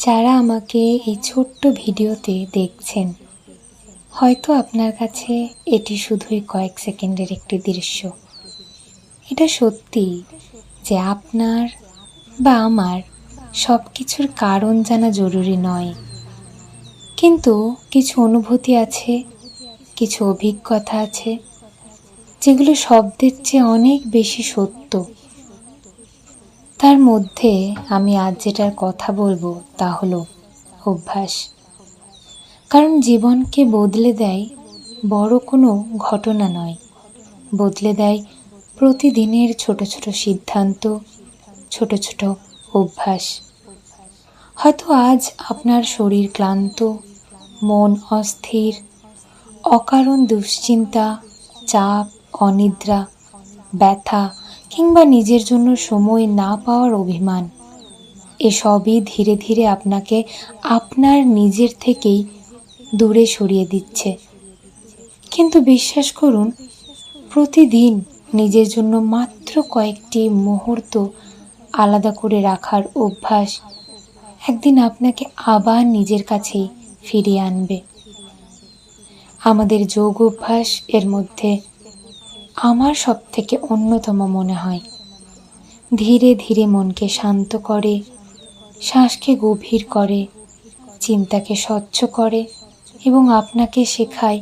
যারা আমাকে এই ছোট্ট ভিডিওতে দেখছেন, হয়তো আপনার কাছে এটি শুধুই কয়েক সেকেন্ডের একটি দৃশ্য। এটা সত্যি যে আপনার বা আমার সব কিছুর কারণ জানা জরুরি নয়, কিন্তু কিছু অনুভূতি আছে, কিছু অভিজ্ঞতা আছে যেগুলো শব্দের চেয়ে অনেক বেশি সত্য। তার মধ্যে আমি আজ যেটার কথা বলবো তা হলো অভ্যাস। কারণ জীবনকে বদলে দেয় বড় কোনো ঘটনা নয়, বদলে দেয় প্রতিদিনের ছোট ছোট সিদ্ধান্ত, ছোট ছোট অভ্যাস। হয়তো আজ আপনার শরীর ক্লান্ত, মন অস্থির, অকারণ দুশ্চিন্তা, চাপ, অনিদ্রা, ব্যথা কিংবা নিজের জন্য সময় না পাওয়ার অভিমান, এসবই ধীরে ধীরে আপনাকে আপনার নিজের থেকেই দূরে সরিয়ে দিচ্ছে। কিন্তু বিশ্বাস করুন, প্রতিদিন নিজের জন্য মাত্র কয়েকটি মুহূর্ত আলাদা করে রাখার অভ্যাস একদিন আপনাকে আবার নিজের কাছেই ফিরিয়ে আনবে। আমাদের যোগ অভ্যাস এর মধ্যে আমার সবথেকে অন্যতম মনে হয়। ধীরে ধীরে মনকে শান্ত করে, শ্বাসকে গভীর করে, চিন্তাকে স্বচ্ছ করে এবং আপনাকে শেখায়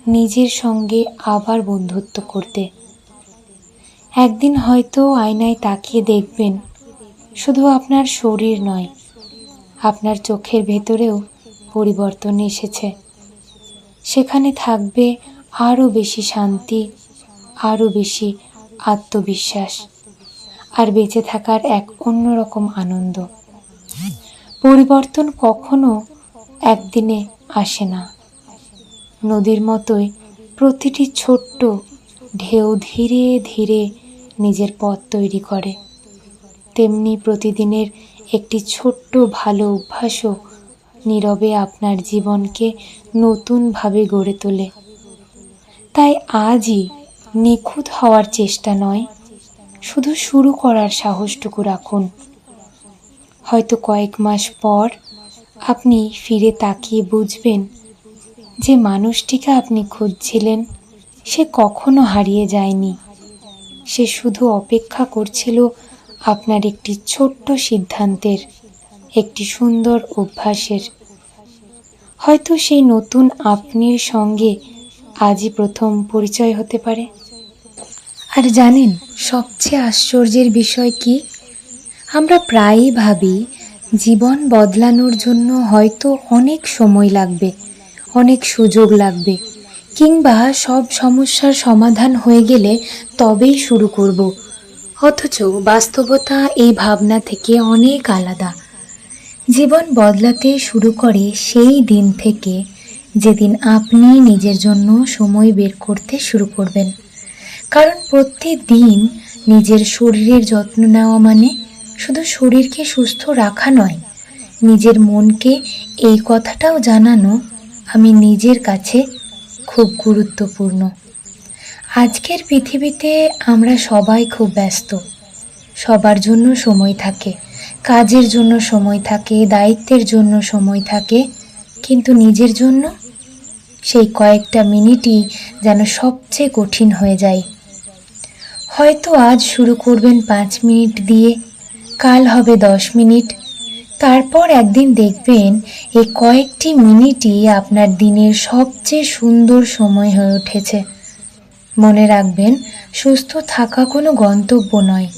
নিজের সঙ্গে আবার বন্ধুত্ব করতে। একদিন হয়তো আয়নায় তাকিয়ে দেখবেন, শুধু আপনার শরীর নয়, আপনার চোখের ভেতরেও পরিবর্তন এসেছে। সেখানে থাকবে আরও বেশি শান্তি, আরও বেশি আত্মবিশ্বাস আর বেঁচে থাকার এক অন্যরকম আনন্দ। পরিবর্তন কখনো একদিনে আসে না। নদীর মতোই প্রতিটি ছোট্ট ঢেউ ধীরে ধীরে নিজের পথ তৈরি করে, তেমনি প্রতিদিনের একটি ছোট্ট ভালো অভ্যাসও নীরবে আপনার জীবনকে নতুনভাবে গড়ে তোলে। তাই আজই নিখুঁত হওয়ার চেষ্টা নয়, শুধু শুরু করার সাহসটুকু রাখুন। হয়তো কয়েক মাস পর আপনি ফিরে তাকিয়ে বুঝবেন যে মানুষটিকে আপনি খুঁজছিলেন সে কখনো হারিয়ে যায়নি, সে শুধু অপেক্ষা করছিল আপনার একটি ছোট্ট সিদ্ধান্তের, একটি সুন্দর অভ্যাসের। হয়তো সেই নতুন আপনির সঙ্গে আজই প্রথম পরিচয় হতে পারে। আর জানেন সবচেয়ে আশ্চর্যের বিষয় কি? আমরা প্রায়ই ভাবি জীবন বদলানোর জন্য হয়তো অনেক সময় লাগবে, অনেক সুযোগ লাগবে, কিংবা সব সমস্যার সমাধান হয়ে গেলে তবেই শুরু করব। অথচ বাস্তবতা এই ভাবনা থেকে অনেক আলাদা। জীবন বদলাতে শুরু করে সেই দিন থেকে যেদিন আপনি নিজের জন্য সময় বের করতে শুরু করবেন। কারণ প্রতিদিন নিজের শরীরের যত্ন নেওয়া মানে শুধু শরীরকে সুস্থ রাখা নয়, নিজের মনকে এই কথাটাও জানানো আমি নিজের কাছে খুব গুরুত্বপূর্ণ। আজকের পৃথিবীতে আমরা সবাই খুব ব্যস্ত, সবার জন্য সময় থাকে, কাজের জন্য সময় থাকে, দায়িত্বের জন্য সময় থাকে, কিন্তু নিজের জন্য সেই কয়েকটা মিনিটই যেন সবচেয়ে কঠিন হয়ে যায়। হয়তো আজ শুরু করবেন 5 মিনিট দিয়ে, কাল হবে 10 মিনিট, তারপর একদিন দেখবেন এই কয়েকটি মিনিটই আপনার দিনের সবচেয়ে সুন্দর সময় হয়ে উঠেছে। মনে রাখবেন, সুস্থ থাকা কোনো গন্তব্য নয়,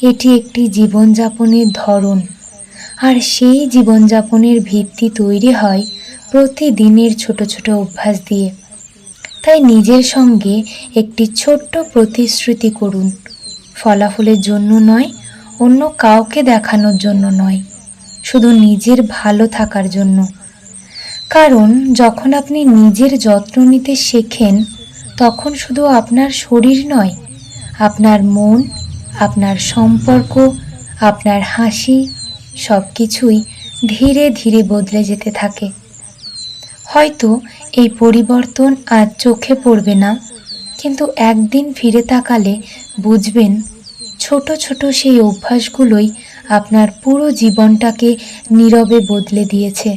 এটি একটি জীবনযাপনের ধরন। আর সেই জীবনযাপনের ভিত্তি তৈরি হয় প্রতিদিনের ছোট ছোট অভ্যাস দিয়ে। তাই নিজের সঙ্গে একটি ছোট্ট প্রতিশ্রুতি করুন, ফলাফলের জন্য নয়, অন্য কাউকে দেখানোর জন্য নয়, শুধু নিজের ভালো থাকার জন্য। কারণ যখন আপনি নিজের যত্ন নিতে শেখেন, তখন শুধু আপনার শরীর নয়, আপনার মন, আপনার সম্পর্ক, আপনার হাসি, সব কিছুই ধীরে ধীরে বদলে যেতে থাকে। হয়তো এই পরিবর্তন আজ চোখে পড়বে না, কিন্তু একদিন ফিরে তাকালে বুঝবেন ছোট ছোট সেই অভ্যাসগুলোই আপনার পুরো জীবনটাকে নীরবে বদলে দিয়েছে।